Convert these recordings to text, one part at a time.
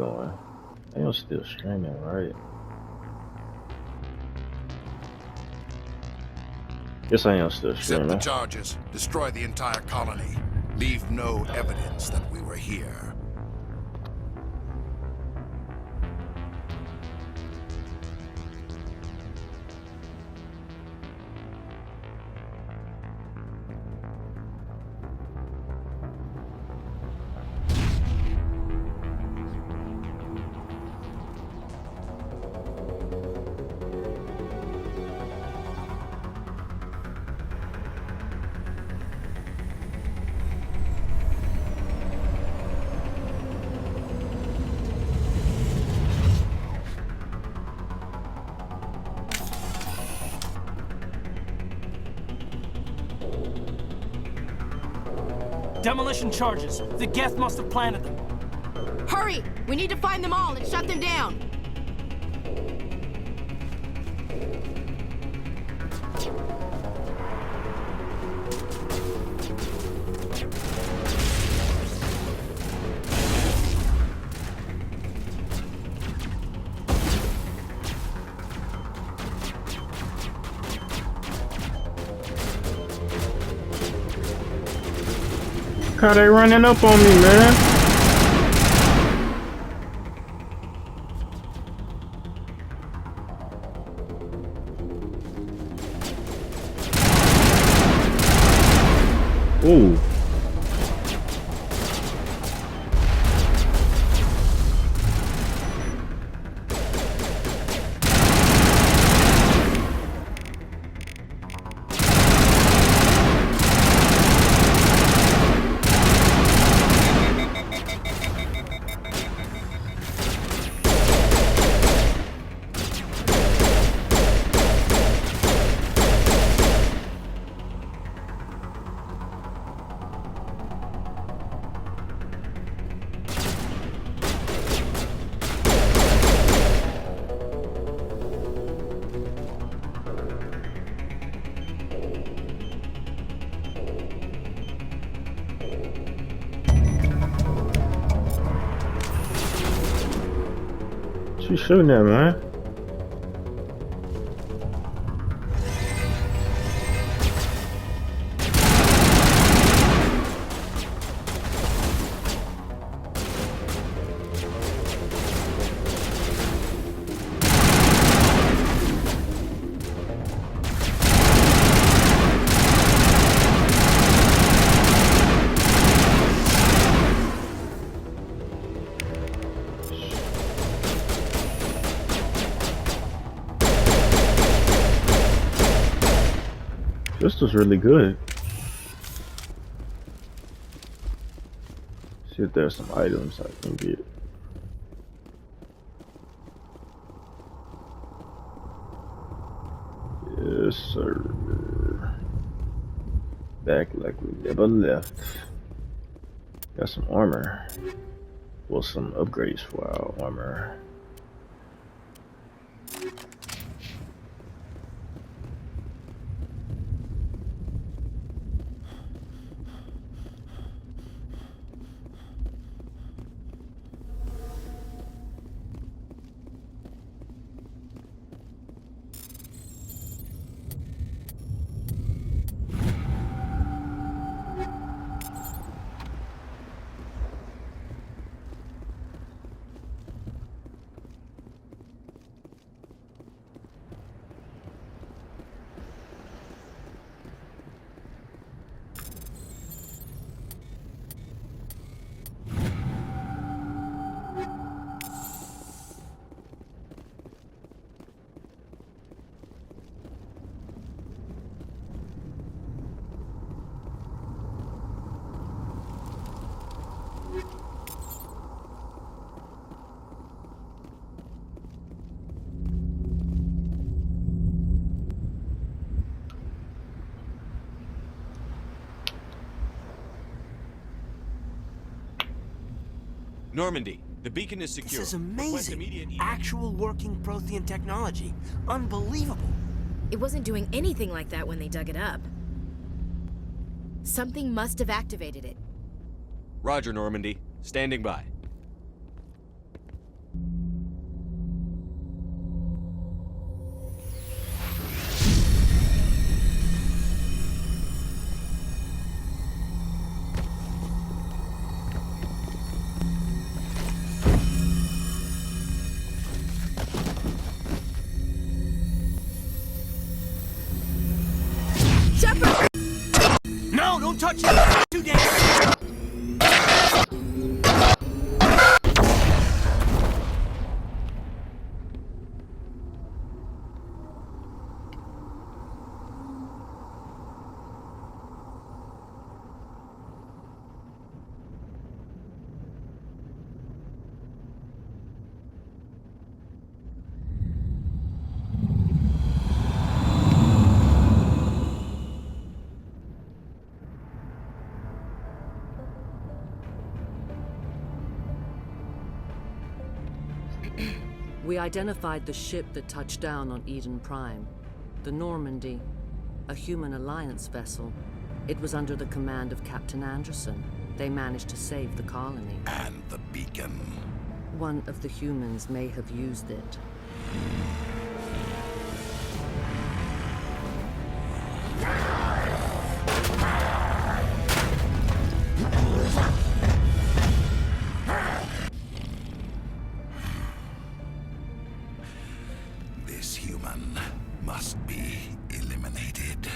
going? I am still streaming, right? Yes, I am still Accept the streaming. charges. Destroy the entire colony. Leave no evidence that we were here. Demolition charges. The Geth must have planted them. Hurry! We need to find them all and shut them down! How they running up on me, man? Ooh. What you shooting at, man? This was really good. See if there's some items I can get. Yes, sir. Back like we never left. Got some armor. Well, some upgrades for our armor. Normandy, the beacon is secure. This is amazing. Actual working Prothean technology. Unbelievable. It wasn't doing anything like that when they dug it up. Something must have activated it. Roger, Normandy. Standing by. touch it! Too dangerous! We identified the ship that touched down on Eden Prime. The Normandy, a human alliance vessel. It was under the command of Captain Anderson. They managed to save the colony. And the beacon. One of the humans may have used it. This human must be eliminated.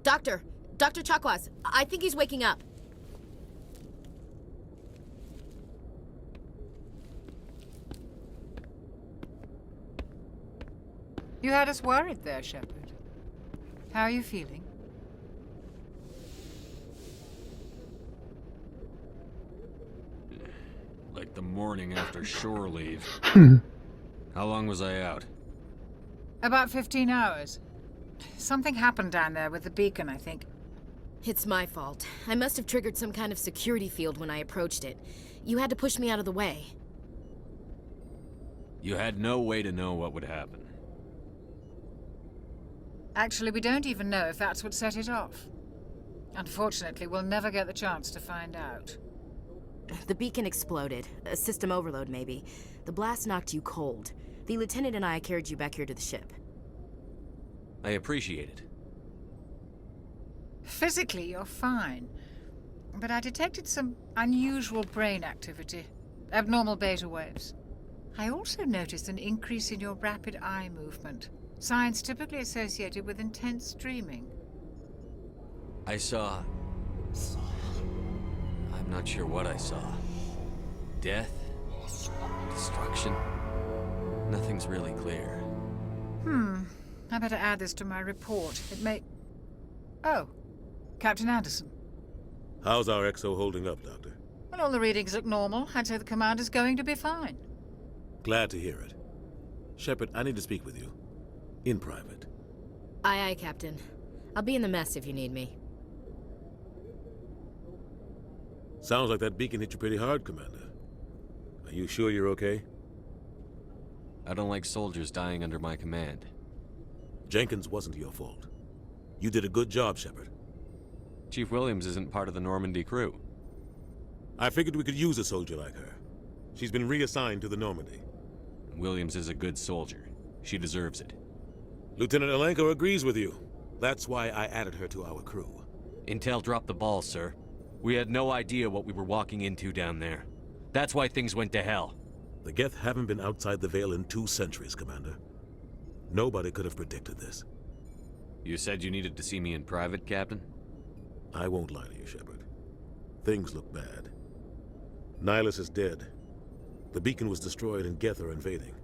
Dr. Chakwas, I think he's waking up. You had us worried there, Shepard. How are you feeling? Like the morning after shore leave. How long was I out? About 15 hours. Something happened down there with the beacon, I think. It's my fault. I must have triggered some kind of security field when I approached it. You had to push me out of the way. You had no way to know what would happen. Actually, we don't even know if that's what set it off. Unfortunately, we'll never get the chance to find out. The beacon exploded. A system overload, maybe. The blast knocked you cold. The lieutenant and I carried you back here to the ship. I appreciate it. Physically, you're fine. But I detected some unusual brain activity. Abnormal beta waves. I also noticed an increase in your rapid eye movement. Signs typically associated with intense dreaming. I saw... I'm not sure what I saw. Death? Destruction? Nothing's really clear. I better add this to my report. It may... Oh, Captain Anderson. How's our XO holding up, Doctor? Well, all the readings look normal. I'd say the commander's going to be fine. Glad to hear it. Shepard, I need to speak with you. In private. Aye, Captain. I'll be in the mess if you need me. Sounds like that beacon hit you pretty hard, Commander. Are you sure you're okay? I don't like soldiers dying under my command. Jenkins wasn't your fault. You did a good job, Shepard. Chief Williams isn't part of the Normandy crew. I figured we could use a soldier like her. She's been reassigned to the Normandy. Williams is a good soldier. She deserves it. Lieutenant Alenko agrees with you. That's why I added her to our crew. Intel dropped the ball, sir. We had no idea what we were walking into down there. That's why things went to hell. The Geth haven't been outside the Veil in 2 centuries, Commander. Nobody could have predicted this. You said you needed to see me in private, Captain? I won't lie to you, Shepard. Things look bad. Nihilus is dead. The beacon was destroyed and Geth are invading.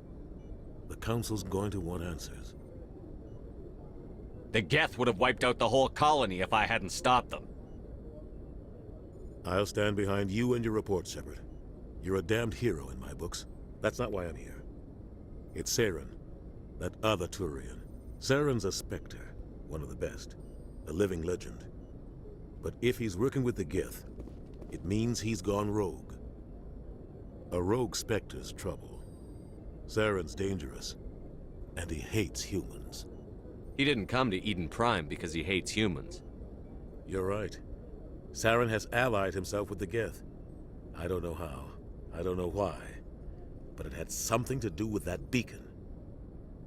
The Council's going to want answers. The Geth would have wiped out the whole colony if I hadn't stopped them. I'll stand behind you and your report, Shepard. You're a damned hero in my books. That's not why I'm here. It's Saren, that other Turian. Saren's a Spectre, one of the best, a living legend. But if he's working with the Geth, it means he's gone rogue. A rogue Spectre's trouble. Saren's dangerous, and he hates humans. He didn't come to Eden Prime because he hates humans. You're right. Saren has allied himself with the Geth. I don't know how. I don't know why. But it had something to do with that beacon.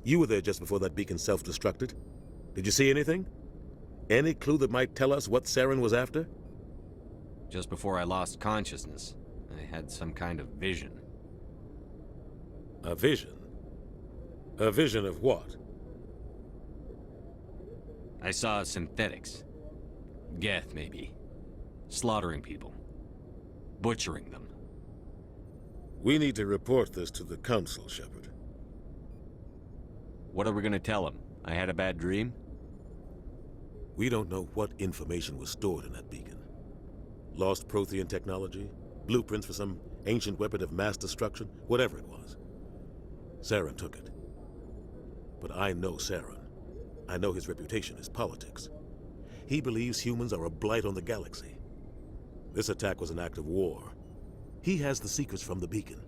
You were there just before that beacon self-destructed. Did you see anything? Any clue that might tell us what Saren was after? Just before I lost consciousness, I had some kind of vision. A vision? A vision of what? I saw synthetics. Geth, maybe. Slaughtering people. Butchering them. We need to report this to the Council, Shepard. What are we gonna tell them? I had a bad dream? We don't know what information was stored in that beacon. Lost Prothean technology? Blueprints for some ancient weapon of mass destruction? Whatever it was. Saren took it. But I know Saren. I know his reputation is politics. He believes humans are a blight on the galaxy. This attack was an act of war. He has the secrets from the beacon.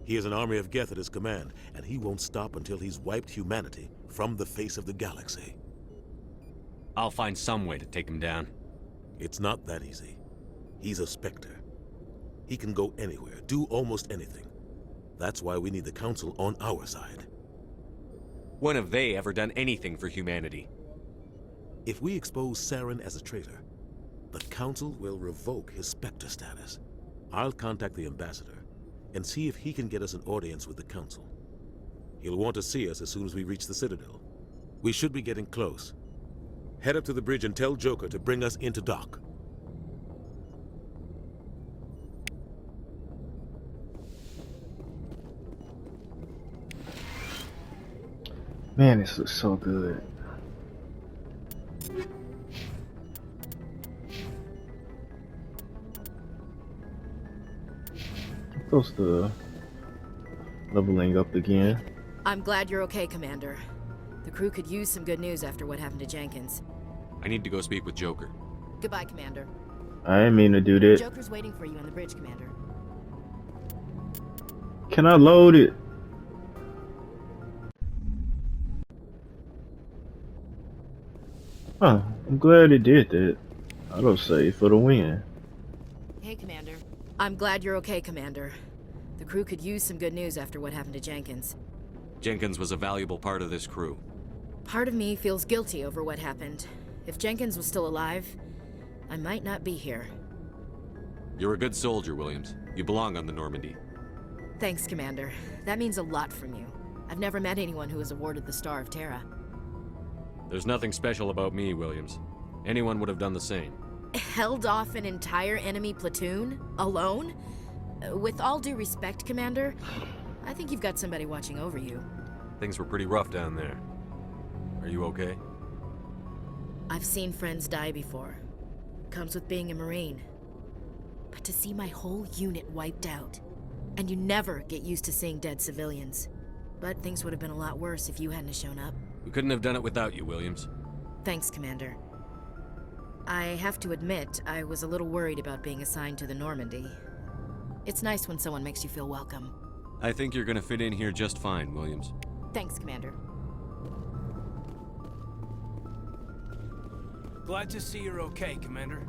He has an army of Geth at his command, and he won't stop until he's wiped humanity from the face of the galaxy. I'll find some way to take him down. It's not that easy. He's a Spectre. He can go anywhere, do almost anything. That's why we need the Council on our side. When have they ever done anything for humanity? If we expose Saren as a traitor, the Council will revoke his Spectre status. I'll contact the Ambassador and see if he can get us an audience with the Council. He'll want to see us as soon as we reach the Citadel. We should be getting close. Head up to the bridge and tell Joker to bring us into dock. Man, this looks so good. Close to leveling up again. I'm glad you're okay, Commander. The crew could use some good news after what happened to Jenkins. I need to go speak with Joker. Goodbye, Commander. I didn't mean to do that. Joker's waiting for you on the bridge, Commander. Can I load it? Huh, I'm glad it did that. Autosave for the win. Hey, Commander. I'm glad you're okay, Commander. The crew could use some good news after what happened to Jenkins. Jenkins was a valuable part of this crew. Part of me feels guilty over what happened. If Jenkins was still alive, I might not be here. You're a good soldier, Williams. You belong on the Normandy. Thanks, Commander. That means a lot from you. I've never met anyone who was awarded the Star of Terra. There's nothing special about me, Williams. Anyone would have done the same. Held off an entire enemy platoon? Alone? With all due respect, Commander, I think you've got somebody watching over you. Things were pretty rough down there. Are you okay? I've seen friends die before. Comes with being a Marine. But to see my whole unit wiped out, and you never get used to seeing dead civilians. But things would have been a lot worse if you hadn't shown up. We couldn't have done it without you, Williams. Thanks, Commander. I have to admit, I was a little worried about being assigned to the Normandy. It's nice when someone makes you feel welcome. I think you're gonna fit in here just fine, Williams. Thanks, Commander. Glad to see you're okay, Commander.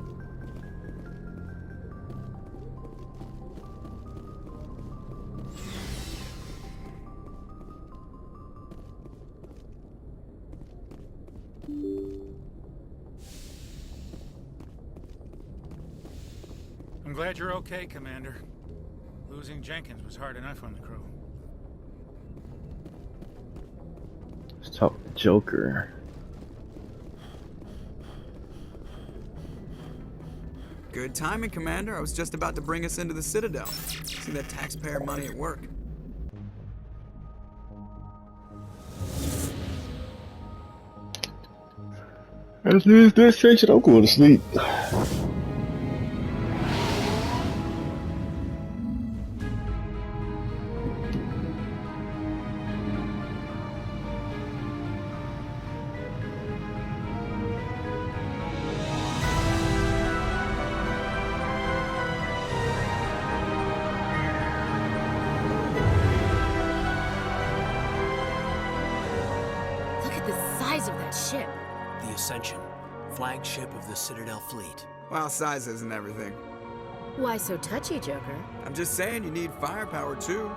I'm glad you're okay, Commander. Losing Jenkins was hard enough on the crew. Let's talk to Joker. Good timing, Commander. I was just about to bring us into the Citadel. See that taxpayer money at work. Let's lose this section. I'm going to sleep. Look at the size of that ship. The Ascension, flagship of the Citadel fleet. Well, size isn't everything. Why so touchy, Joker? I'm just saying you need firepower, too.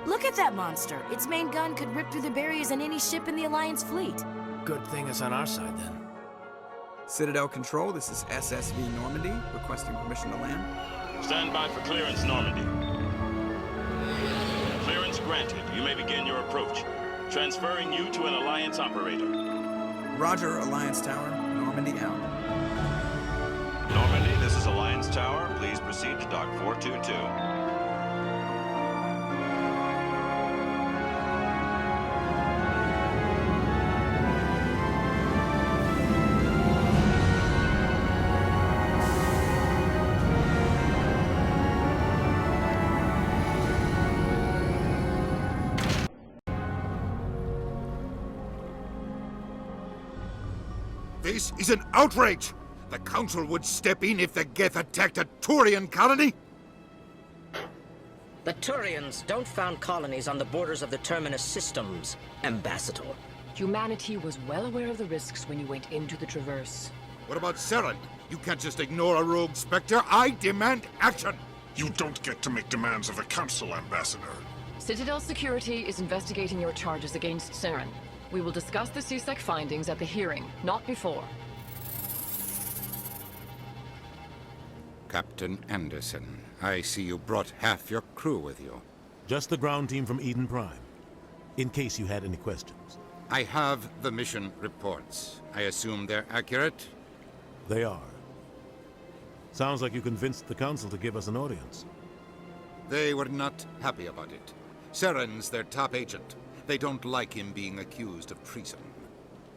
Look at that monster. Its main gun could rip through the barriers in any ship in the Alliance fleet. Good thing it's on our side, then. Citadel Control, this is SSV Normandy, requesting permission to land. Stand by for clearance, Normandy. Clearance granted. You may begin your approach. Transferring you to an Alliance operator. Roger, Alliance Tower. Normandy out. Normandy, this is Alliance Tower. Please proceed to Dock 422. This is an outrage! The Council would step in if the Geth attacked a Turian colony? The Turians don't found colonies on the borders of the Terminus systems, Ambassador. Humanity was well aware of the risks when you went into the Traverse. What about Saren? You can't just ignore a rogue Spectre. I demand action! You don't get to make demands of the Council, Ambassador. Citadel Security is investigating your charges against Saren. We will discuss the CSEC findings at the hearing, not before. Captain Anderson, I see you brought half your crew with you. Just the ground team from Eden Prime, in case you had any questions. I have the mission reports. I assume they're accurate? They are. Sounds like you convinced the Council to give us an audience. They were not happy about it. Saren's their top agent. They don't like him being accused of treason.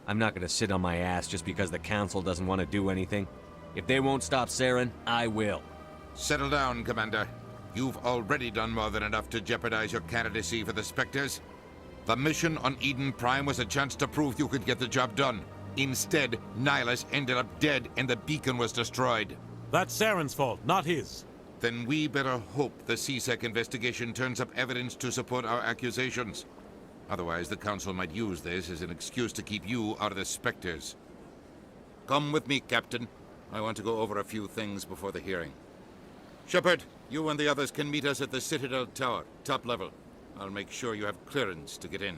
I'm not gonna sit on my ass just because the Council doesn't want to do anything. If they won't stop Saren, I will. Settle down, Commander. You've already done more than enough to jeopardize your candidacy for the Spectres. The mission on Eden Prime was a chance to prove you could get the job done. Instead, Nihilus ended up dead and the beacon was destroyed. That's Saren's fault, not his. Then we better hope the CSEC investigation turns up evidence to support our accusations. Otherwise, the Council might use this as an excuse to keep you out of the Spectres. Come with me, Captain. I want to go over a few things before the hearing. Shepard, you and the others can meet us at the Citadel Tower, top level. I'll make sure you have clearance to get in.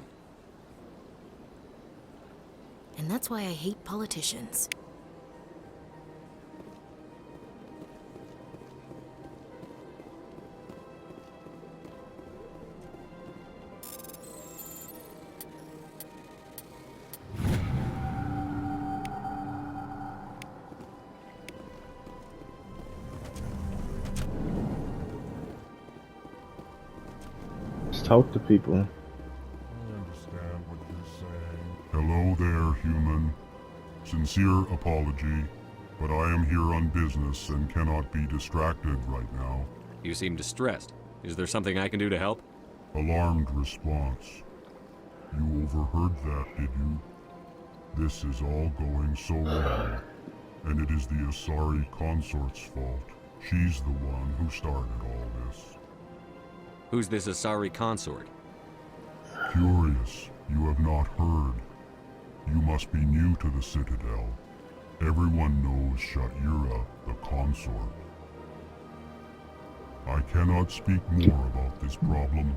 And that's why I hate politicians. Talk to people. I understand what you're saying. Hello there, human. Sincere apology, but I am here on business and cannot be distracted right now. You seem distressed. Is there something I can do to help? Alarmed response. You overheard that, did you? This is all going so wrong, and it is the Asari consort's fault. She's the one who started all this. Who's this Asari consort? Curious, you have not heard. You must be new to the Citadel. Everyone knows Sha'ira, the consort. I cannot speak more about this problem.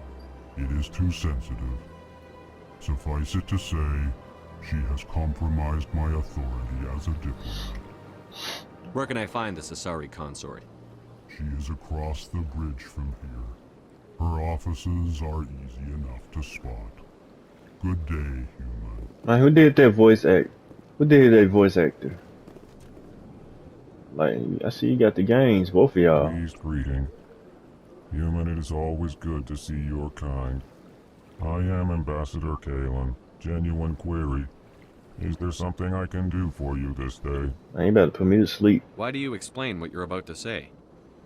It is too sensitive. Suffice it to say, she has compromised my authority as a diplomat. Where can I find this Asari consort? She is across the bridge from here. Her offices are easy enough to spot. Good day, human. Man, who did that voice act? Who did that voice actor? Like, I see you got the games, both of y'all. Pleased greeting. Human, it is always good to see your kind. I am Ambassador Kalen. Genuine query. Is there something I can do for you this day? I ain't about to put me to sleep. Why do you explain what you're about to say?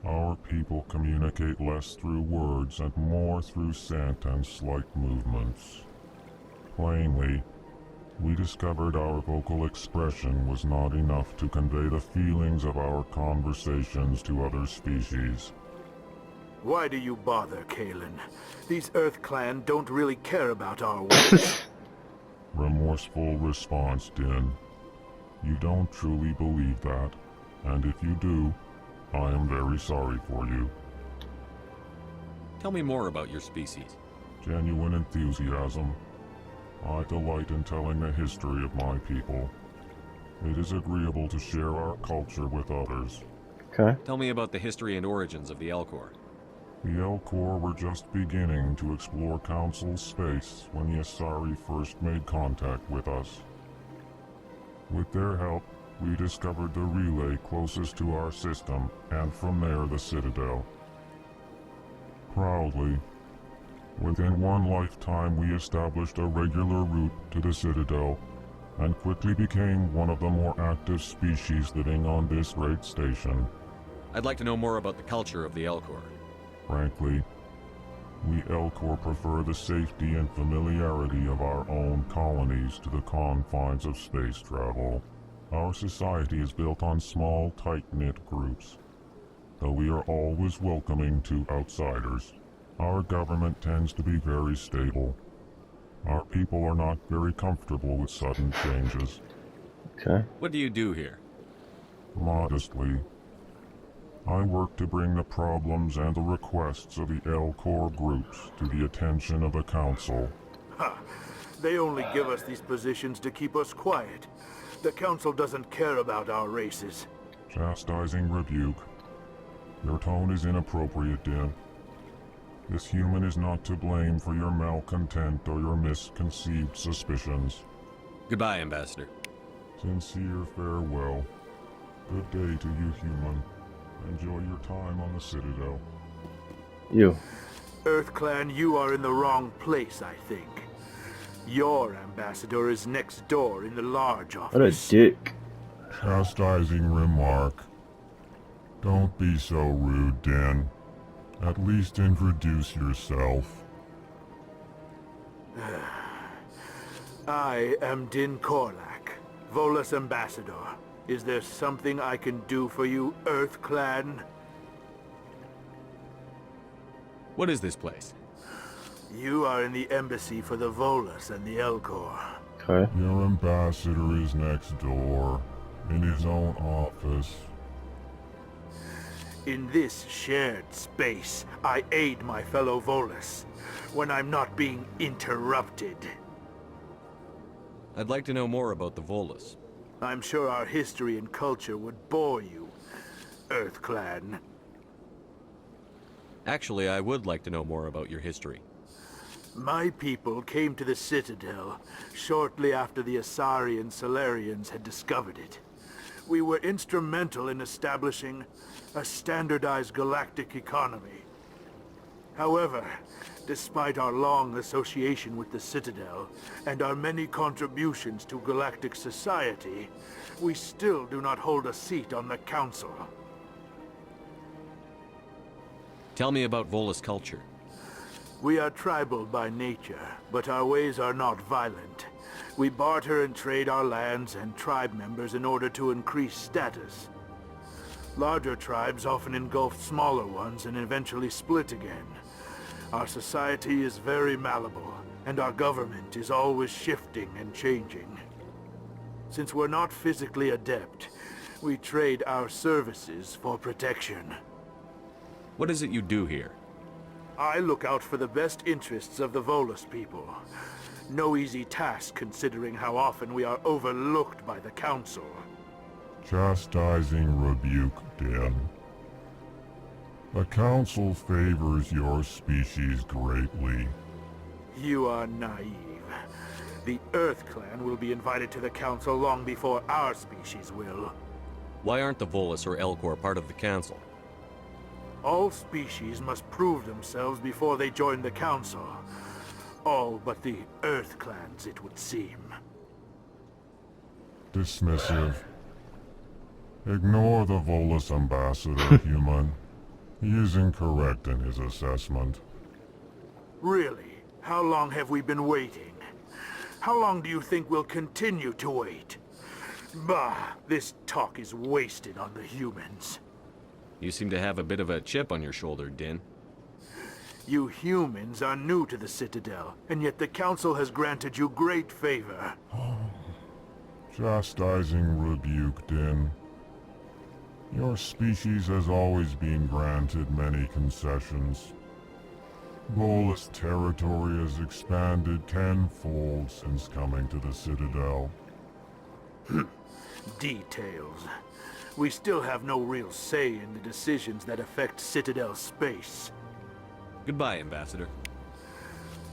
Our people communicate less through words and more through scent and slight movements. Plainly, we discovered our vocal expression was not enough to convey the feelings of our conversations to other species. Why do you bother, Kalen? These Earth Clan don't really care about our work. Remorseful response, Din. You don't truly believe that, and if you do, I am very sorry for you. Tell me more about your species. Genuine enthusiasm. I delight in telling the history of my people. It is agreeable to share our culture with others. Okay. Tell me about the history and origins of the Elcor. The Elcor were just beginning to explore Council space when the Asari first made contact with us. With their help, we discovered the relay closest to our system, and from there the Citadel. Proudly, within one lifetime we established a regular route to the Citadel, and quickly became one of the more active species living on this great station. I'd like to know more about the culture of the Elcor. Frankly, we Elcor prefer the safety and familiarity of our own colonies to the confines of space travel. Our society is built on small, tight-knit groups. Though we are always welcoming to outsiders, our government tends to be very stable. Our people are not very comfortable with sudden changes. Okay. What do you do here? Modestly, I work to bring the problems and the requests of the Elcor groups to the attention of the Council. Ha! They only give us these positions to keep us quiet. The Council doesn't care about our races. Chastising rebuke. Your tone is inappropriate, Din. This human is not to blame for your malcontent or your misconceived suspicions. Goodbye, Ambassador. Sincere farewell. Good day to you, human. Enjoy your time on the Citadel. You. EarthClan, you are in the wrong place, I think. Your ambassador is next door in the large office. What a dick. Chastising remark. Don't be so rude, Din. At least introduce yourself. I am Din Korlak, Volus ambassador. Is there something I can do for you, EarthClan? What is this place? You are in the embassy for the Volus and the Elcor. Okay. Your ambassador is next door, in his own office. In this shared space, I aid my fellow Volus when I'm not being interrupted. I'd like to know more about the Volus. I'm sure our history and culture would bore you, EarthClan. Actually, I would like to know more about your history. My people came to the Citadel shortly after the Asari and Solarians had discovered it. We were instrumental in establishing a standardized galactic economy. However, despite our long association with the Citadel and our many contributions to galactic society, we still do not hold a seat on the Council. Tell me about Volus culture. We are tribal by nature, but our ways are not violent. We barter and trade our lands and tribe members in order to increase status. Larger tribes often engulf smaller ones and eventually split again. Our society is very malleable, and our government is always shifting and changing. Since we're not physically adept, we trade our services for protection. What is it you do here? I look out for the best interests of the Volus people. No easy task considering how often we are overlooked by the Council. Chastising rebuke, Din. The Council favors your species greatly. You are naive. The EarthClan will be invited to the Council long before our species will. Why aren't the Volus or Elcor part of the Council? All species must prove themselves before they join the Council. All but the EarthClans, it would seem. Dismissive. Ignore the Volus ambassador, human. He is incorrect in his assessment. Really? How long have we been waiting? How long do you think we'll continue to wait? Bah, this talk is wasted on the humans. You seem to have a bit of a chip on your shoulder, Din. You humans are new to the Citadel, and yet the Council has granted you great favor. Chastising rebuke, Din. Your species has always been granted many concessions. Volus territory has expanded tenfold since coming to the Citadel. Details. We still have no real say in the decisions that affect Citadel space. Goodbye, Ambassador.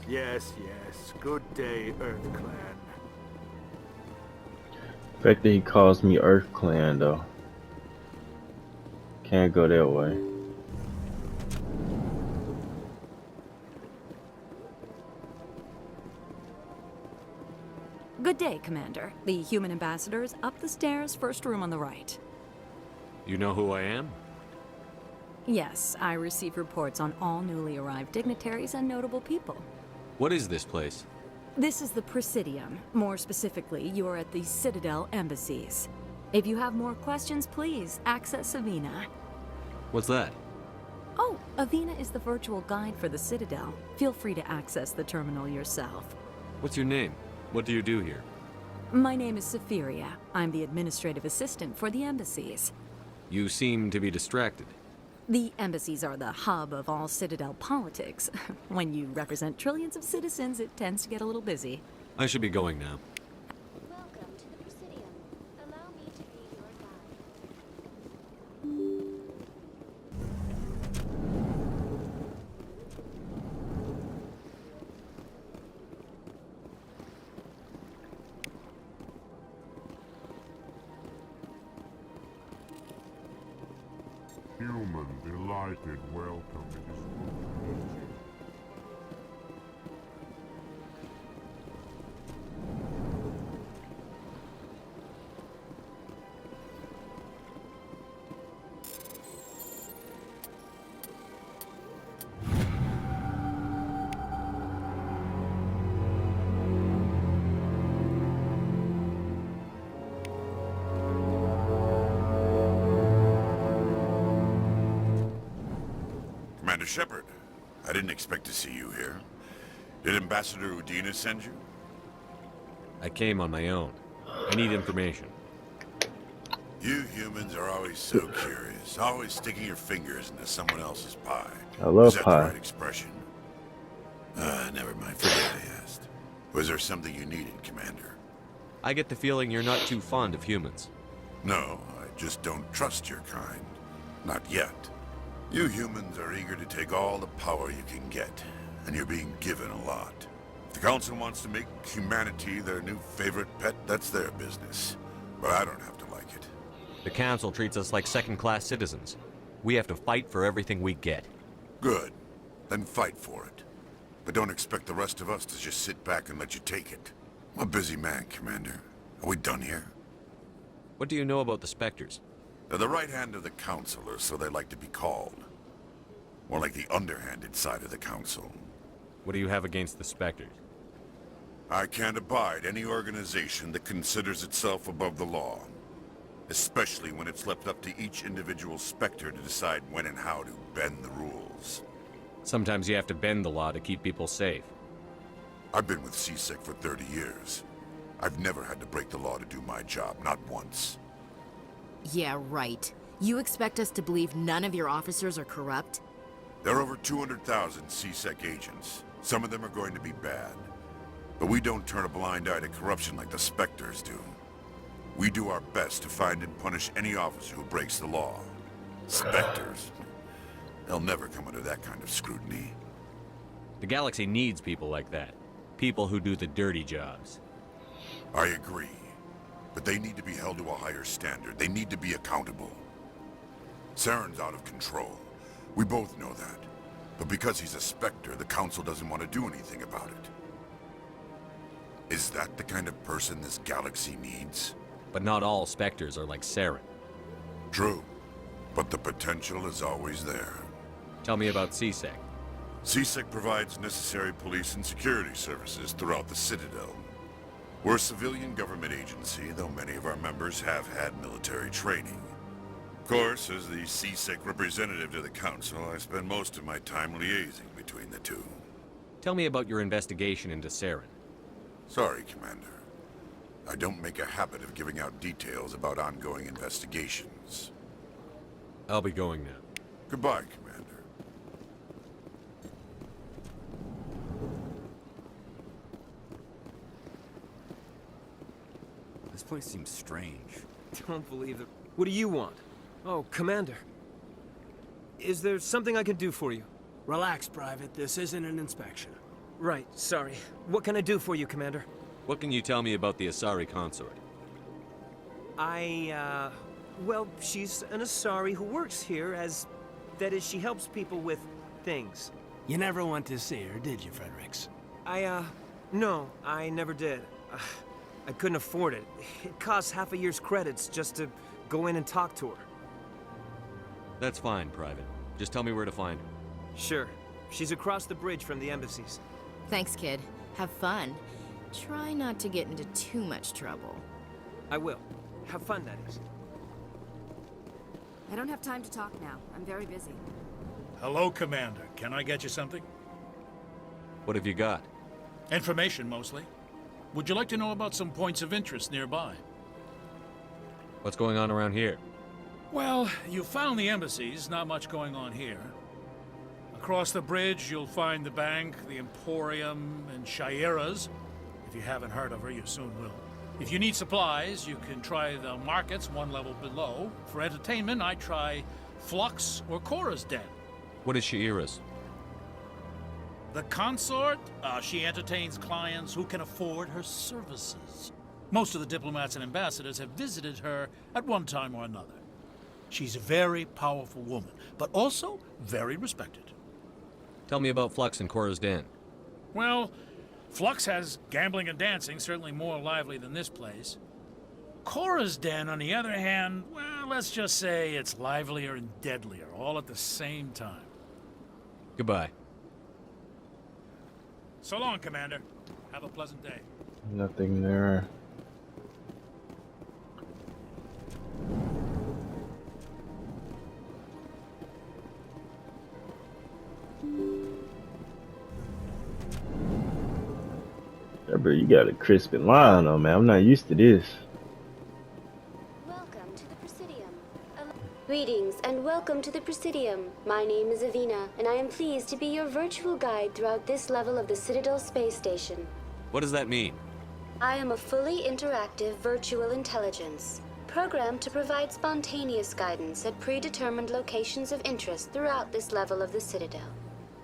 Yes, yes. Good day, Earth Clan. The fact that he calls me Earth Clan, though. Can't go that way. Good day, Commander. The human ambassador is up the stairs, first room on the right. You know who I am? Yes, I receive reports on all newly arrived dignitaries and notable people. What is this place? This is the Presidium. More specifically, you are at the Citadel embassies. If you have more questions, please access Avina. What's that? Oh, Avina is the virtual guide for the Citadel. Feel free to access the terminal yourself. What's your name? What do you do here? My name is Safiria. I'm the administrative assistant for the embassies. You seem to be distracted. The embassies are the hub of all Citadel politics. When you represent trillions of citizens, it tends to get a little busy. I should be going now. Welcome to the Presidium. Allow me to be your Human, delighted, welcome. It is Commander Shepard, I didn't expect to see you here. Did Ambassador Udina send you? I came on my own. I need information. You humans are always so curious, always sticking your fingers into someone else's pie. I love Is that pie. the right expression? Never mind, forget I asked. Was there something you needed, Commander? I get the feeling you're not too fond of humans. No, I just don't trust your kind. Not yet. You humans are eager to take all the power you can get, and you're being given a lot. If the Council wants to make humanity their new favorite pet, that's their business. But I don't have to like it. The Council treats us like second-class citizens. We have to fight for everything we get. Good. Then fight for it. But don't expect the rest of us to just sit back and let you take it. I'm a busy man, Commander. Are we done here? What do you know about the Spectres? They're the right hand of the Council, or so they like to be called. More like the underhanded side of the Council. What do you have against the Spectres? I can't abide any organization that considers itself above the law. Especially when it's left up to each individual Spectre to decide when and how to bend the rules. Sometimes you have to bend the law to keep people safe. I've been with CSEC for 30 years. I've never had to break the law to do my job, not once. Yeah, right. You expect us to believe none of your officers are corrupt? There are over 200,000 CSEC agents. Some of them are going to be bad. But we don't turn a blind eye to corruption like the Spectres do. We do our best to find and punish any officer who breaks the law. Spectres. They'll never come under that kind of scrutiny. The galaxy needs people like that. People who do the dirty jobs. I agree. But they need to be held to a higher standard. They need to be accountable. Saren's out of control. We both know that. But because he's a Spectre, the Council doesn't want to do anything about it. Is that the kind of person this galaxy needs? But not all Spectres are like Saren. True. But the potential is always there. Tell me about CSEC. CSEC provides necessary police and security services throughout the Citadel. We're a civilian government agency, though many of our members have had military training. Of course, as the CSEC representative to the Council, I spend most of my time liaising between the two. Tell me about your investigation into Saren. Sorry, Commander. I don't make a habit of giving out details about ongoing investigations. I'll be going now. Goodbye, Commander. This place seems strange. Don't believe it. What do you want? Oh, Commander. Is there something I can do for you? Relax, Private. This isn't an inspection. Right, sorry. What can I do for you, Commander? What can you tell me about the Asari consort? Well, she's an Asari who works here as... That is, she helps people with things. You never went to see her, did you, Fredericks? No, I never did. I couldn't afford it. It costs half a year's credits just to go in and talk to her. That's fine, Private. Just tell me where to find her. Sure. She's across the bridge from the embassies. Thanks, kid. Have fun. Try not to get into too much trouble. I will. Have fun, that is. I don't have time to talk now. I'm very busy. Hello, Commander. Can I get you something? What have you got? Information, mostly. Would you like to know about some points of interest nearby? What's going on around here? Well, you found the embassies. Not much going on here. Across the bridge, you'll find the bank, the Emporium, and Shaira's. If you haven't heard of her, you soon will. If you need supplies, you can try the markets one level below. For entertainment, I'd try Flux or Cora's Den. What is Shaira's? The consort, she entertains clients who can afford her services. Most of the diplomats and ambassadors have visited her at one time or another. She's a very powerful woman, but also very respected. Tell me about Flux and Cora's Den. Well, Flux has gambling and dancing, certainly more lively than this place. Cora's Den, on the other hand, well, let's just say it's livelier and deadlier, all at the same time. Goodbye. So long, Commander. Have a pleasant day. Nothing there. Yeah, bro, you got a crispy line on, man. I'm not used to this. Welcome to the Presidium. Greetings and welcome to the Presidium. My name is Avina, and I am pleased to be your virtual guide throughout this level of the Citadel space station. What does that mean? I am a fully interactive virtual intelligence, programmed to provide spontaneous guidance at predetermined locations of interest throughout this level of the Citadel.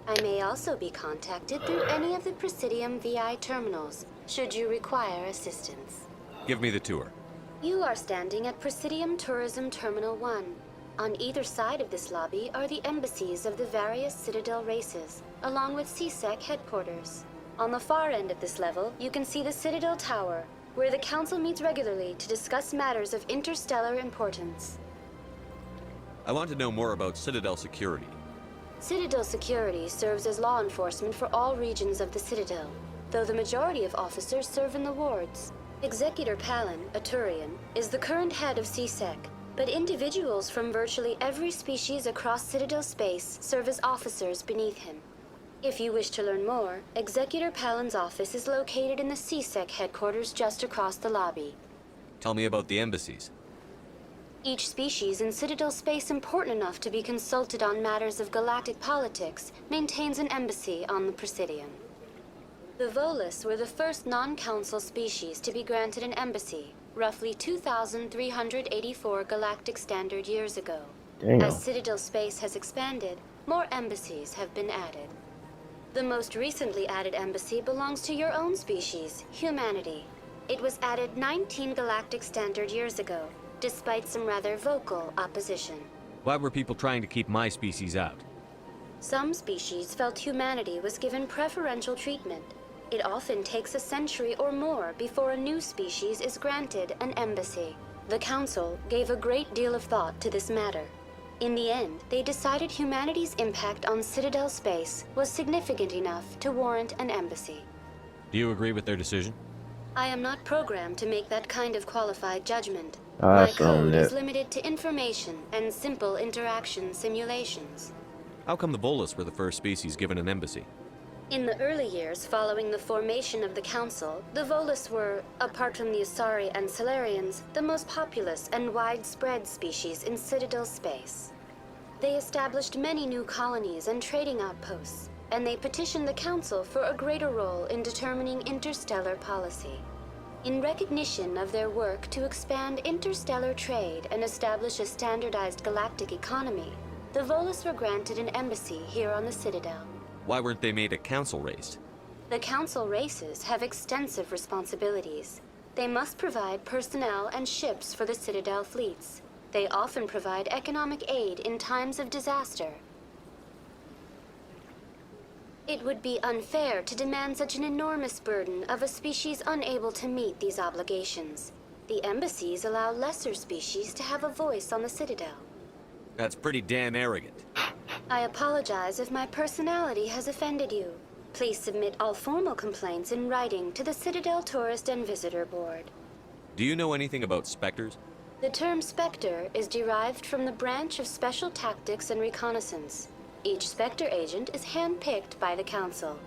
I may also be contacted through any of the Presidium VI terminals, should you require assistance. Give me the tour. You are standing at Presidium Tourism Terminal 1. On either side of this lobby are the embassies of the various Citadel races, along with CSEC headquarters. On the far end of this level, you can see the Citadel Tower, where the Council meets regularly to discuss matters of interstellar importance. I want to know more about Citadel security. Citadel security serves as law enforcement for all regions of the Citadel, though the majority of officers serve in the wards. Executor Palin, a Turian, is the current head of CSEC, but individuals from virtually every species across Citadel space serve as officers beneath him. If you wish to learn more, Executor Palin's office is located in the CSEC headquarters just across the lobby. Tell me about the embassies. Each species in Citadel space important enough to be consulted on matters of galactic politics maintains an embassy on the Presidium. The Volus were the first non-council species to be granted an embassy, roughly 2,384 galactic standard years ago. Damn. As Citadel space has expanded, more embassies have been added. The most recently added embassy belongs to your own species, humanity. It was added 19 galactic standard years ago, despite some rather vocal opposition. Why were people trying to keep my species out? Some species felt humanity was given preferential treatment. It often takes a century or more before a new species is granted an embassy. The Council gave a great deal of thought to this matter. In the end, they decided humanity's impact on Citadel space was significant enough to warrant an embassy. Do you agree with their decision? I am not programmed to make that kind of qualified judgment. I My saw code that. is limited to information and simple interaction simulations. How come the Volus were the first species given an embassy? In the early years following the formation of the Council, the Volus were, apart from the Asari and Solarians, the most populous and widespread species in Citadel space. They established many new colonies and trading outposts, and they petitioned the Council for a greater role in determining interstellar policy. In recognition of their work to expand interstellar trade and establish a standardized galactic economy, the Volus were granted an embassy here on the Citadel. Why weren't they made a council race? The Council races have extensive responsibilities. They must provide personnel and ships for the Citadel fleets. They often provide economic aid in times of disaster. It would be unfair to demand such an enormous burden of a species unable to meet these obligations. The embassies allow lesser species to have a voice on the Citadel. That's pretty damn arrogant. I apologize if my personality has offended you. Please submit all formal complaints in writing to the Citadel Tourist and Visitor Board. Do you know anything about specters? The term Spectre is derived from the branch of Special Tactics and Reconnaissance. Each Spectre agent is handpicked by the Council.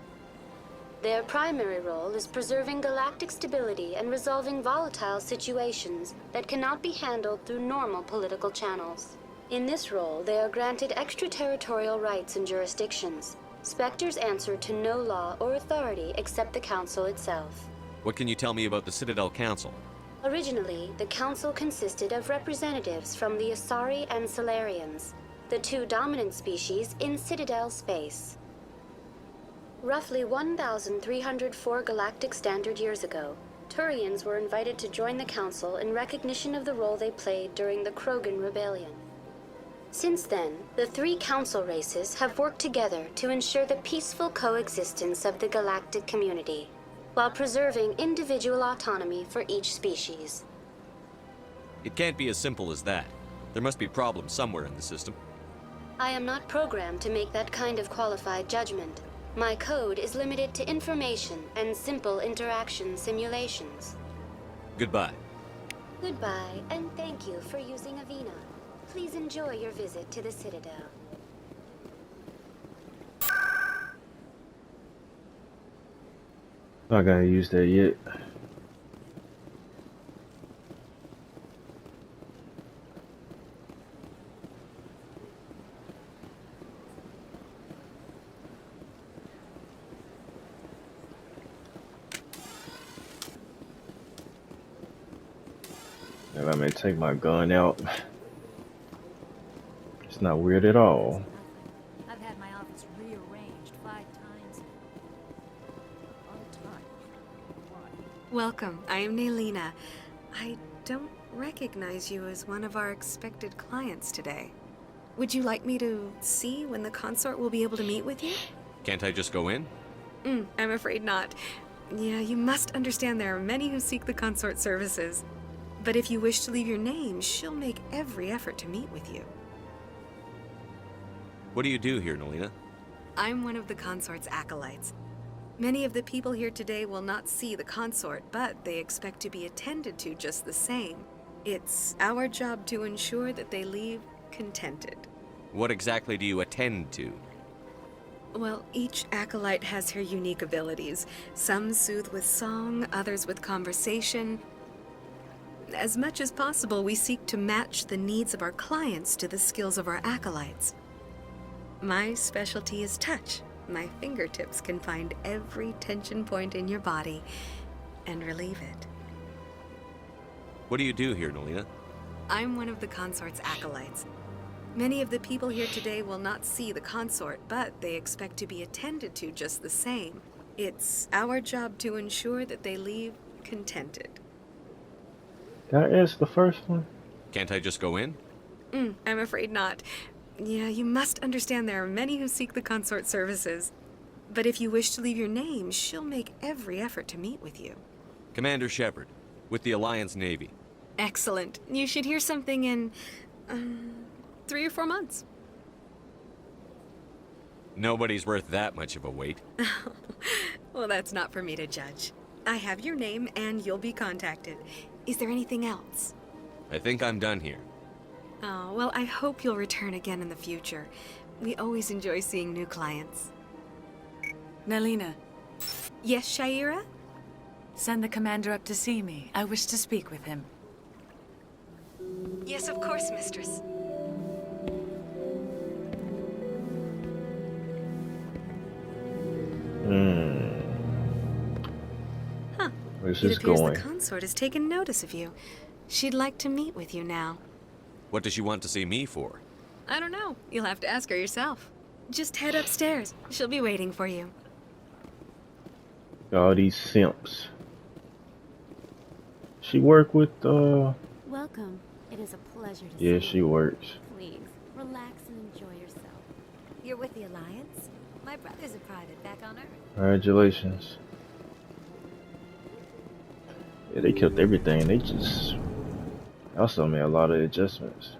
Their primary role is preserving galactic stability and resolving volatile situations that cannot be handled through normal political channels. In this role, they are granted extraterritorial rights and jurisdictions. Spectres answer to no law or authority except the Council itself. What can you tell me about the Citadel Council? Originally, the Council consisted of representatives from the Asari and Solarians, the two dominant species in Citadel space. Roughly 1,304 galactic standard years ago, Turians were invited to join the Council in recognition of the role they played during the Krogan Rebellion. Since then, the three Council races have worked together to ensure the peaceful coexistence of the galactic community, while preserving individual autonomy for each species. It can't be as simple as that. There must be problems somewhere in the system. I am not programmed to make that kind of qualified judgment. My code is limited to information and simple interaction simulations. Goodbye. Goodbye, and thank you for using Avina. Please enjoy your visit to the Citadel. Not gonna use that yet. If I may take my gun out, it's not weird at all. I've had my office rearranged 5 times. On time. Welcome. I am Naylina. I don't recognize you as one of our expected clients today. Would you like me to see when the consort will be able to meet with you? Can't I just go in? I'm afraid not. Yeah, you must understand there are many who seek the consort services. But if you wish to leave your name, she'll make every effort to meet with you. What do you do here, Naylina? I'm one of the consort's acolytes. Many of the people here today will not see the consort, but they expect to be attended to just the same. It's our job to ensure that they leave contented. What exactly do you attend to? Well, each acolyte has her unique abilities. Some soothe with song, others with conversation. As much as possible, we seek to match the needs of our clients to the skills of our acolytes. My specialty is touch. My fingertips can find every tension point in your body and relieve it. What do you do here, Naylina? I'm one of the consort's acolytes. Many of the people here today will not see the consort, but they expect to be attended to just the same. It's our job to ensure that they leave contented. Can I ask the first one? Can't I just go in? I'm afraid not. Yeah, you must understand there are many who seek the consort services. But if you wish to leave your name, she'll make every effort to meet with you. Commander Shepard, with the Alliance Navy. Excellent. You should hear something in 3 or 4 months. Nobody's worth that much of a wait. Well, that's not for me to judge. I have your name and you'll be contacted. Is there anything else? I think I'm done here. Oh, well, I hope you'll return again in the future. We always enjoy seeing new clients. Naylina. Yes, Shaira? Send the commander up to see me. I wish to speak with him. Yes, of course, mistress. Where's It this appears going? the consort has taken notice of you. She'd like to meet with you now. What does she want to see me for? I don't know. You'll have to ask her yourself. Just head upstairs. She'll be waiting for you. All these simps. She work with Welcome. It is a pleasure to see yeah, you. she works. Please, relax and enjoy yourself. You're with the Alliance? My brother's a private back on Earth. Congratulations. Yeah, they killed everything. They just also made a lot of adjustments.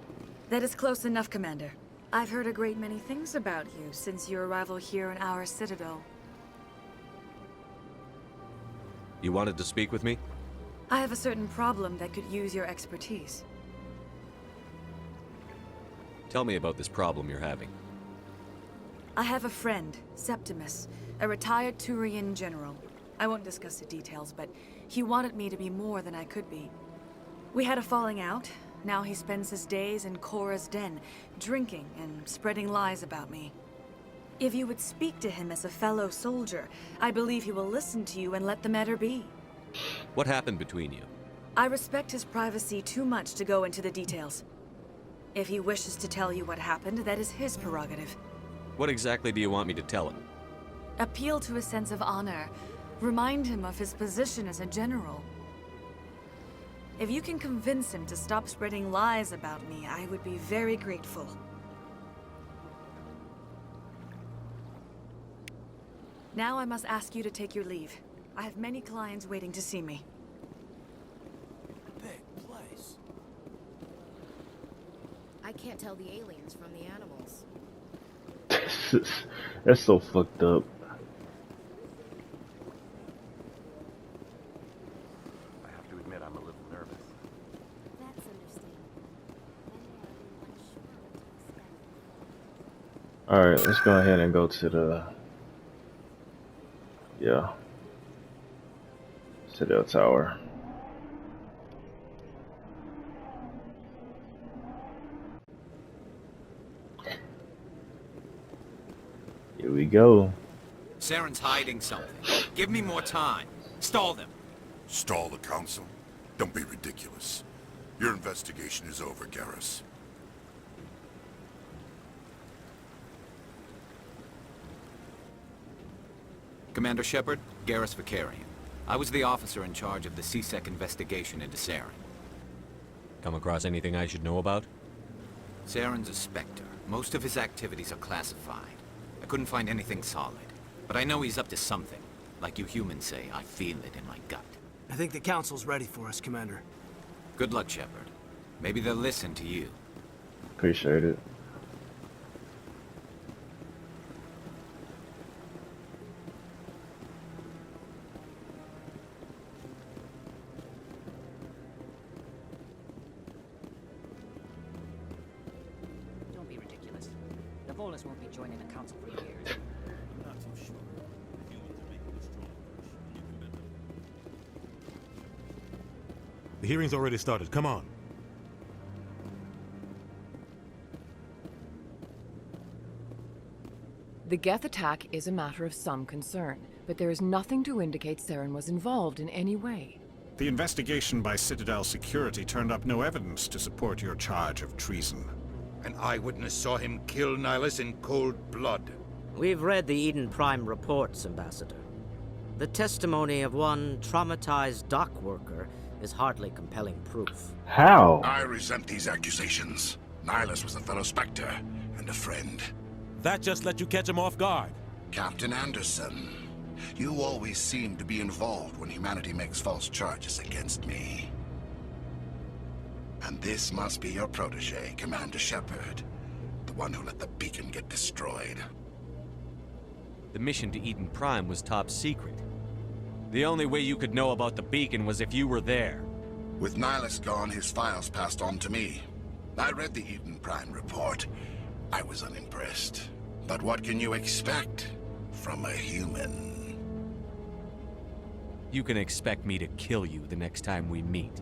That is close enough, Commander. I've heard a great many things about you since your arrival here in our citadel. You wanted to speak with me? I have a certain problem that could use your expertise. Tell me about this problem you're having. I have a friend, Septimus, a retired Turian general. I won't discuss the details, but he wanted me to be more than I could be. We had a falling out. Now he spends his days in Korra's den, drinking and spreading lies about me. If you would speak to him as a fellow soldier, I believe he will listen to you and let the matter be. What happened between you? I respect his privacy too much to go into the details. If he wishes to tell you what happened, that is his prerogative. What exactly do you want me to tell him? Appeal to his sense of honor. Remind him of his position as a general. If you can convince him to stop spreading lies about me, I would be very grateful. Now I must ask you to take your leave. I have many clients waiting to see me. Big place. I can't tell the aliens from the animals. That's so fucked up. I have to admit, I'm a little nervous. That's understandable. Alright, let's go ahead and go to the Citadel Tower. Here we go. Saren's hiding something. Give me more time. Stall them. Stall the council? Don't be ridiculous. Your investigation is over, Garrus. Commander Shepard, Garrus Vicarian. I was the officer in charge of the CSEC investigation into Saren. Come across anything I should know about? Saren's a Spectre. Most of his activities are classified. I couldn't find anything solid. But I know he's up to something. Like you humans say, I feel it in my gut. I think the Council's ready for us, Commander. Good luck, Shepard. Maybe they'll listen to you. Appreciate it. Don't be ridiculous. The Volus won't be joining the Council for years. I'm not so sure. The humans are making a strong push. You commend them. The hearing's already started. Come on. The Geth attack is a matter of some concern, but there is nothing to indicate Saren was involved in any way. The investigation by Citadel Security turned up no evidence to support your charge of treason. An eyewitness saw him kill Nihilus in cold blood. We've read the Eden Prime reports, Ambassador. The testimony of one traumatized dock worker is hardly compelling proof. How? I resent these accusations. Nihilus was a fellow Spectre and a friend. That just let you catch him off guard. Captain Anderson, you always seem to be involved when humanity makes false charges against me. And this must be your protege, Commander Shepard. The one who let the beacon get destroyed. The mission to Eden Prime was top secret. The only way you could know about the beacon was if you were there. With Nihilus gone, his files passed on to me. I read the Eden Prime report. I was unimpressed. But what can you expect from a human? You can expect me to kill you the next time we meet.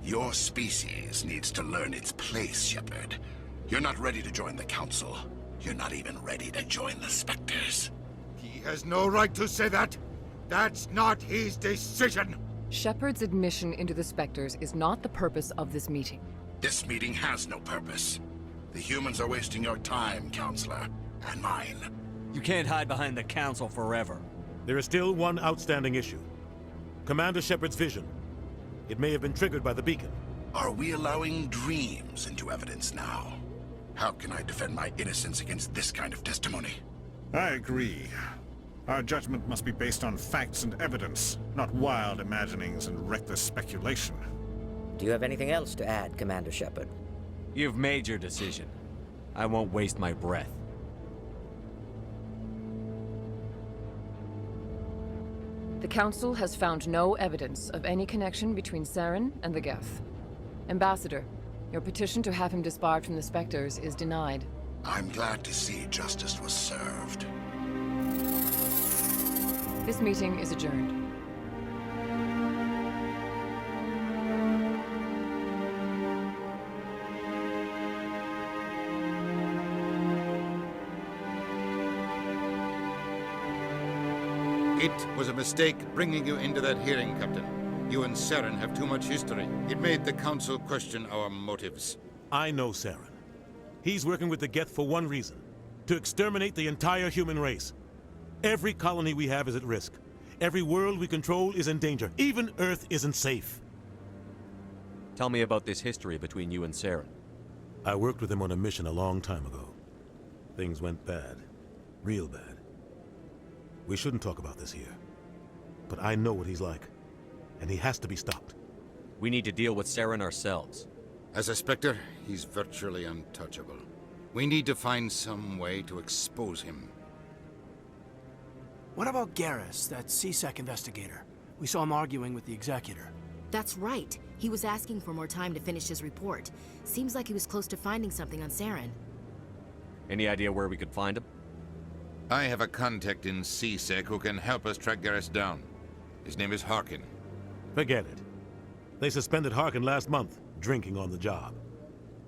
Your species needs to learn its place, Shepard. You're not ready to join the Council. You're not even ready to join the Spectres. He has no right to say that. That's not his decision. Shepard's admission into the Spectres is not the purpose of this meeting. This meeting has no purpose. The humans are wasting your time, Counselor, and mine. You can't hide behind the Council forever. There is still one outstanding issue. Commander Shepard's vision. It may have been triggered by the beacon. Are we allowing dreams into evidence now? How can I defend my innocence against this kind of testimony? I agree. Our judgment must be based on facts and evidence, not wild imaginings and reckless speculation. Do you have anything else to add, Commander Shepard? You've made your decision. I won't waste my breath. The Council has found no evidence of any connection between Saren and the Geth. Ambassador, your petition to have him disbarred from the Spectres is denied. I'm glad to see justice was served. This meeting is adjourned. It was a mistake bringing you into that hearing, Captain. You and Saren have too much history. It made the Council question our motives. I know Saren. He's working with the Geth for one reason. To exterminate the entire human race. Every colony we have is at risk. Every world we control is in danger. Even Earth isn't safe. Tell me about this history between you and Saren. I worked with him on a mission a long time ago. Things went bad. Real bad. We shouldn't talk about this here. But I know what he's like. And he has to be stopped. We need to deal with Saren ourselves. As a Spectre, he's virtually untouchable. We need to find some way to expose him. What about Garrus, that CSEC investigator? We saw him arguing with the Executor. That's right. He was asking for more time to finish his report. Seems like he was close to finding something on Saren. Any idea where we could find him? I have a contact in CSEC who can help us track Garrus down. His name is Harkin. Forget it. They suspended Harkin last month, drinking on the job.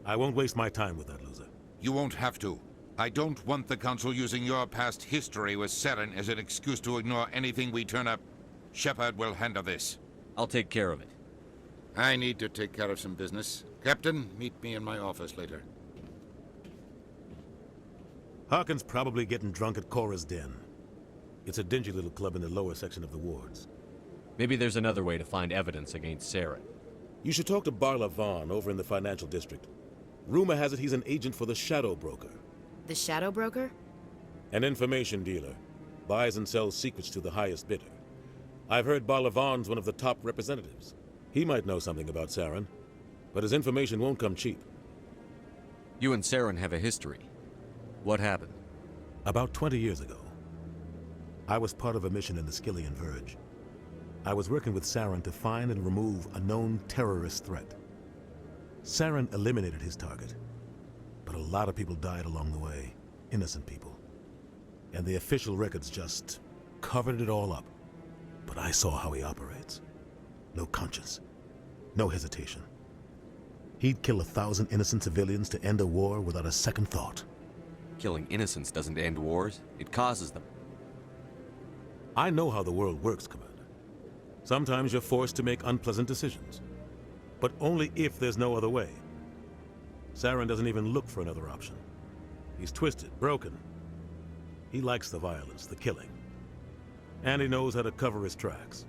I won't waste my time with that loser. You won't have to. I don't want the Council using your past history with Saren as an excuse to ignore anything we turn up. Shepard will handle this. I'll take care of it. I need to take care of some business. Captain, meet me in my office later. Harkin's probably getting drunk at Cora's Den. It's a dingy little club in the lower section of the wards. Maybe there's another way to find evidence against Saren. You should talk to Barla Vaughn over in the financial district. Rumor has it he's an agent for the Shadow Broker. The Shadow Broker? An information dealer. Buys and sells secrets to the highest bidder. I've heard Barla Vaughn's one of the top representatives. He might know something about Saren, but his information won't come cheap. You and Saren have a history. What happened? About 20 years ago, I was part of a mission in the Skillian Verge. I was working with Saren to find and remove a known terrorist threat. Saren eliminated his target, but a lot of people died along the way, innocent people. And the official records just covered it all up. But I saw how he operates. No conscience, no hesitation. He'd kill 1,000 innocent civilians to end a war without a second thought. Killing innocents doesn't end wars, it causes them. I know how the world works, Commander. Sometimes you're forced to make unpleasant decisions. But only if there's no other way. Saren doesn't even look for another option. He's twisted, broken. He likes the violence, the killing. And he knows how to cover his tracks.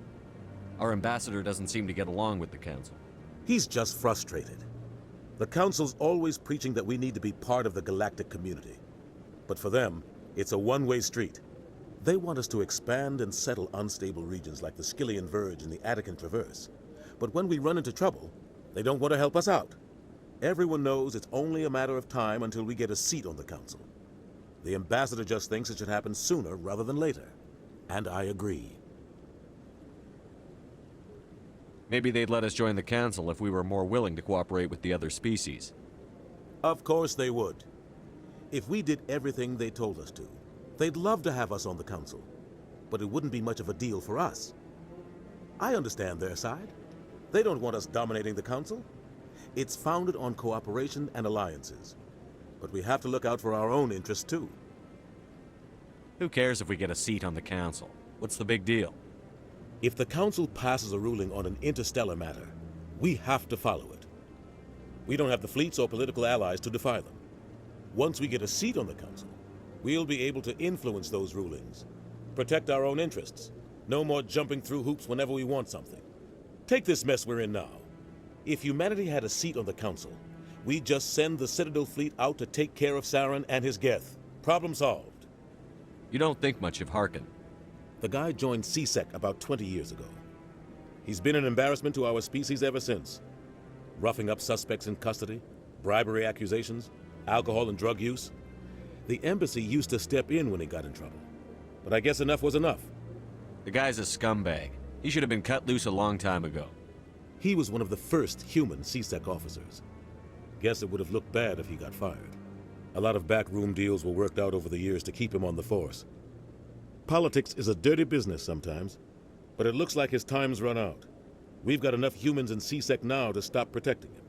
Our ambassador doesn't seem to get along with the Council. He's just frustrated. The Council's always preaching that we need to be part of the galactic community. But for them, it's a one-way street. They want us to expand and settle unstable regions like the Skillian Verge and the Attican Traverse. But when we run into trouble, they don't want to help us out. Everyone knows it's only a matter of time until we get a seat on the Council. The ambassador just thinks it should happen sooner rather than later. And I agree. Maybe they'd let us join the Council if we were more willing to cooperate with the other species. Of course they would. If we did everything they told us to, they'd love to have us on the Council. But it wouldn't be much of a deal for us. I understand their side. They don't want us dominating the Council. It's founded on cooperation and alliances. But we have to look out for our own interests too. Who cares if we get a seat on the Council? What's the big deal? If the Council passes a ruling on an interstellar matter, we have to follow it. We don't have the fleets or political allies to defy them. Once we get a seat on the Council, we'll be able to influence those rulings, protect our own interests. No more jumping through hoops whenever we want something. Take this mess we're in now. If humanity had a seat on the Council, we'd just send the Citadel fleet out to take care of Saren and his Geth. Problem solved. You don't think much of Harkin. The guy joined CSEC about 20 years ago. He's been an embarrassment to our species ever since. Roughing up suspects in custody, bribery accusations, alcohol and drug use. The embassy used to step in when he got in trouble. But I guess enough was enough. The guy's a scumbag. He should have been cut loose a long time ago. He was one of the first human CSEC officers. Guess it would have looked bad if he got fired. A lot of backroom deals were worked out over the years to keep him on the force. Politics is a dirty business sometimes, but it looks like his time's run out. We've got enough humans in CSEC now to stop protecting him.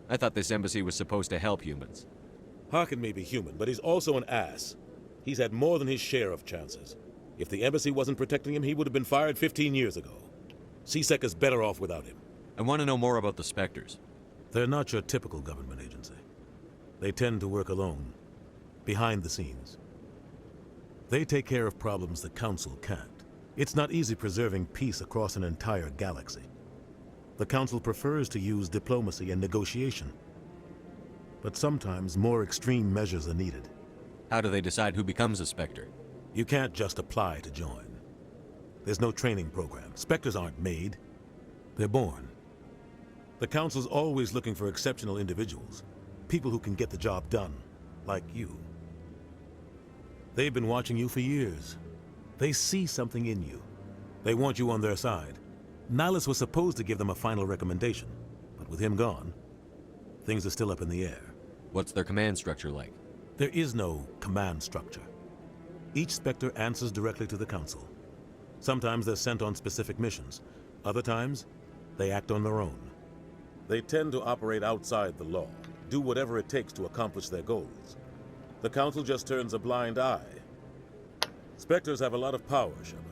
I thought this embassy was supposed to help humans. Harkin may be human, but he's also an ass. He's had more than his share of chances. If the embassy wasn't protecting him, he would have been fired 15 years ago. CSEC is better off without him. I want to know more about the Spectres. They're not your typical government agency. They tend to work alone, behind the scenes. They take care of problems the Council can't. It's not easy preserving peace across an entire galaxy. The Council prefers to use diplomacy and negotiation. But sometimes more extreme measures are needed. How do they decide who becomes a Spectre? You can't just apply to join. There's no training program. Spectres aren't made. They're born. The Council's always looking for exceptional individuals. People who can get the job done, like you. They've been watching you for years. They see something in you. They want you on their side. Nihilus was supposed to give them a final recommendation, but with him gone, things are still up in the air. What's their command structure like? There is no command structure. Each Spectre answers directly to the Council. Sometimes they're sent on specific missions. Other times, they act on their own. They tend to operate outside the law, do whatever it takes to accomplish their goals. The Council just turns a blind eye. Spectres have a lot of power, Shepard.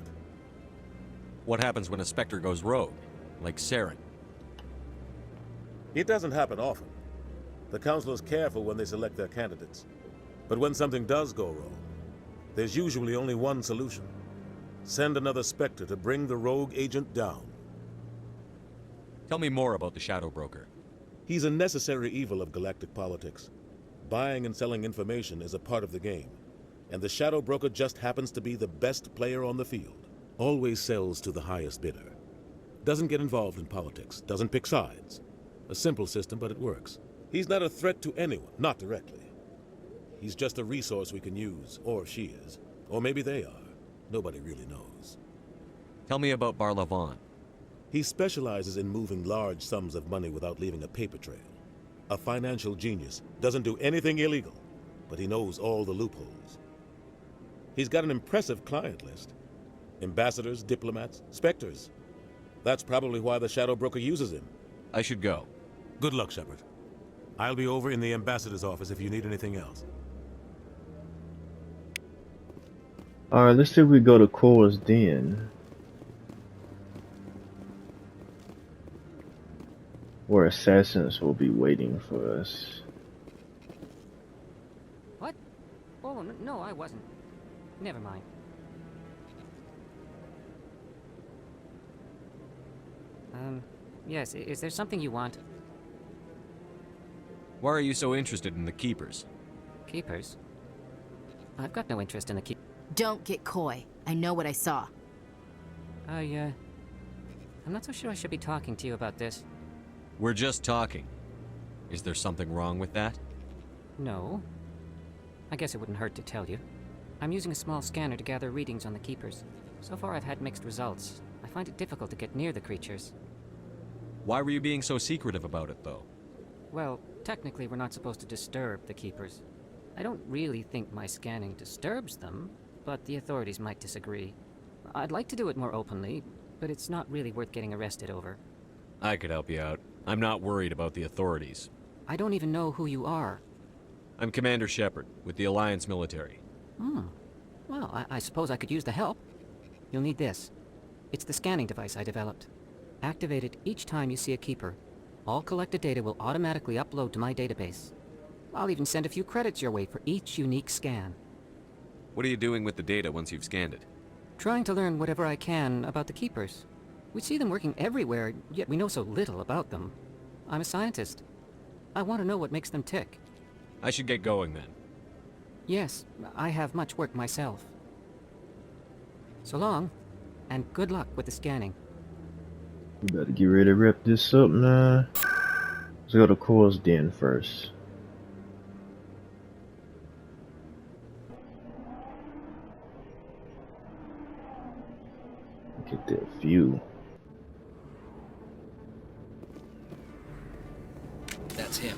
What happens when a Spectre goes rogue, like Saren? It doesn't happen often. The Council is careful when they select their candidates. But when something does go wrong, there's usually only one solution. Send another Spectre to bring the rogue agent down. Tell me more about the Shadow Broker. He's a necessary evil of galactic politics. Buying and selling information is a part of the game, and the Shadow Broker just happens to be the best player on the field. Always sells to the highest bidder. Doesn't get involved in politics, doesn't pick sides. A simple system, but it works. He's not a threat to anyone, not directly. He's just a resource we can use, or she is. Or maybe they are. Nobody really knows. Tell me about Barlavon. He specializes in moving large sums of money without leaving a paper trail. A financial genius, doesn't do anything illegal, but he knows all the loopholes. He's got an impressive client list. Ambassadors, diplomats, Spectres. That's probably why the Shadow Broker uses him. I should go. Good luck, Shepard. I'll be over in the ambassador's office if you need anything else. Alright, let's see if we go to Cora's Den. Where assassins will be waiting for us. What? Oh, no, I wasn't. Never mind. Yes, is there something you want? Why are you so interested in the Keepers? Keepers? I've got no interest in the Don't get coy. I know what I saw. I'm not so sure I should be talking to you about this. We're just talking. Is there something wrong with that? No. I guess it wouldn't hurt to tell you. I'm using a small scanner to gather readings on the Keepers. So far I've had mixed results. I find it difficult to get near the creatures. Why were you being so secretive about it, though? Well, technically we're not supposed to disturb the Keepers. I don't really think my scanning disturbs them, but the authorities might disagree. I'd like to do it more openly, but it's not really worth getting arrested over. I could help you out. I'm not worried about the authorities. I don't even know who you are. I'm Commander Shepard, with the Alliance military. Well, I suppose I could use the help. You'll need this. It's the scanning device I developed. Activate it each time you see a keeper. All collected data will automatically upload to my database. I'll even send a few credits your way for each unique scan. What are you doing with the data once you've scanned it? Trying to learn whatever I can about the keepers. We see them working everywhere, yet we know so little about them. I'm a scientist. I want to know what makes them tick. I should get going then. Yes, I have much work myself. So long, and good luck with the scanning. We better get ready to wrap this up now. Let's go to Core's Den first. Get that view. That's him.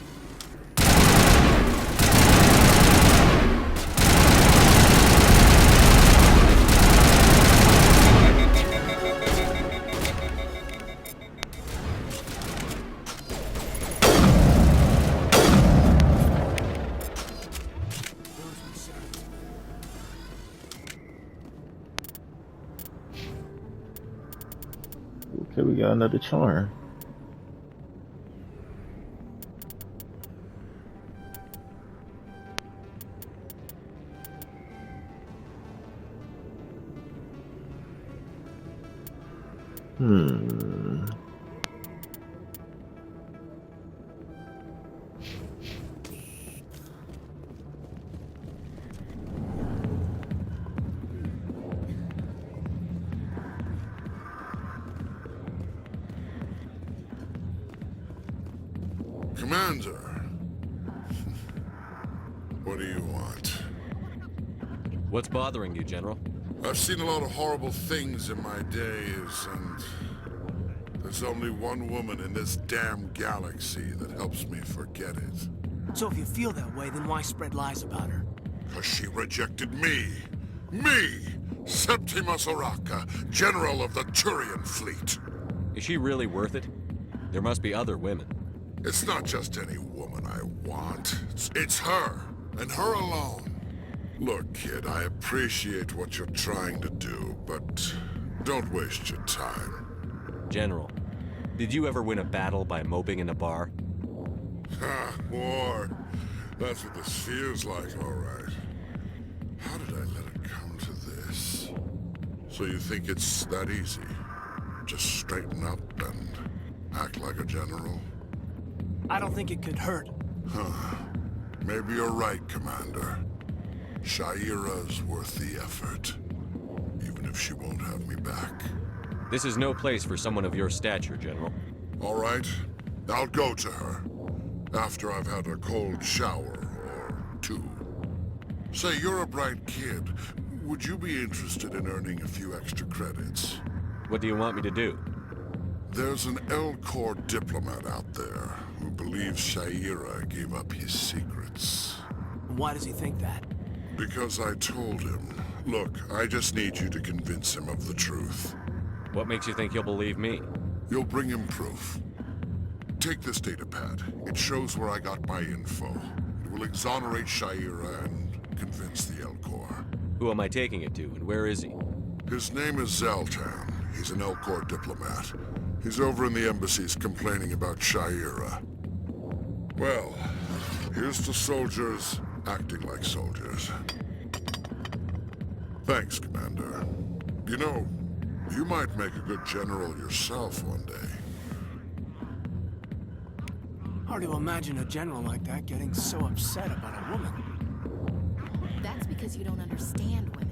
Okay, we got another charm. Commander, what do you want? What's bothering you, General? I've seen a lot of horrible things in my days, and there's only one woman in this damn galaxy that helps me forget it. So if you feel that way, then why spread lies about her? Because she rejected me! Me! Septimus Oraka, General of the Turian Fleet! Is she really worth it? There must be other women. It's not just any woman I want. It's her, and her alone. Look, kid, I appreciate what you're trying to do, but don't waste your time. General, did you ever win a battle by moping in a bar? Ha, war. That's what this feels like, all right. How did I let it come to this? So you think it's that easy? Just straighten up and act like a general? I don't think it could hurt. Huh. Maybe you're right, Commander. Shaira's worth the effort. Even if she won't have me back. This is no place for someone of your stature, General. All right. I'll go to her. After I've had a cold shower or two. Say, you're a bright kid. Would you be interested in earning a few extra credits? What do you want me to do? There's an Elcor diplomat out there who believes Shaira gave up his secrets. Why does he think that? Because I told him. Look, I just need you to convince him of the truth. What makes you think he'll believe me? You'll bring him proof. Take this datapad. It shows where I got my info. It will exonerate Shaira and convince the Elcor. Who am I taking it to, and where is he? His name is Zaltan. He's an Elcor diplomat. He's over in the embassies complaining about Shaira. Well, here's to soldiers acting like soldiers. Thanks, Commander. You know, you might make a good general yourself one day. Hard to imagine a general like that getting so upset about a woman. That's because you don't understand women.